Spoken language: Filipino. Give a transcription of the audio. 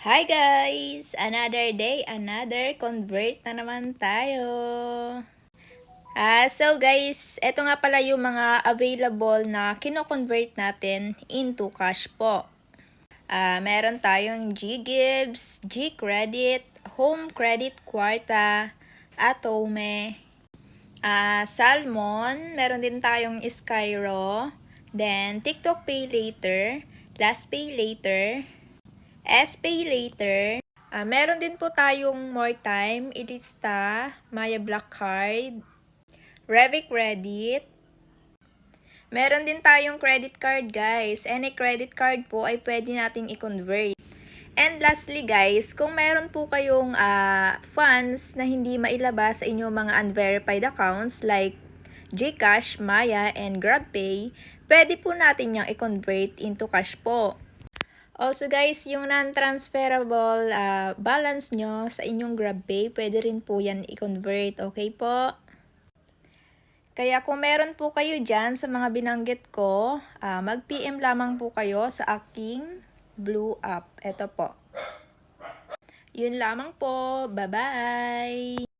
Hi guys! Another day, another convert na naman tayo. So guys, eto nga pala yung mga available na kino-convert natin into cash po. Meron tayong GGives, GCredit, Home Credit Kwarta, Atome, Salmon, meron din tayong Skyro, then TikTok Pay Later, Last Pay Later, SPay Later. Meron din po tayong More Time, Ilista, Maya Black Card, Revi Credit. Meron din tayong credit card guys. Any credit card po ay pwede nating i-convert. And lastly guys, kung meron po kayong funds na hindi mailabas sa inyong mga unverified accounts like GCash, Maya, and GrabPay, pwede po natin yung i-convert into cash po. Also guys, yung non-transferable balance nyo sa inyong GrabPay, pwede rin po yan i-convert. Okay po? Kaya kung meron po kayo dyan sa mga binanggit ko, mag-PM lamang po kayo sa aking Blue app. Ito po. Yun lamang po. Bye-bye!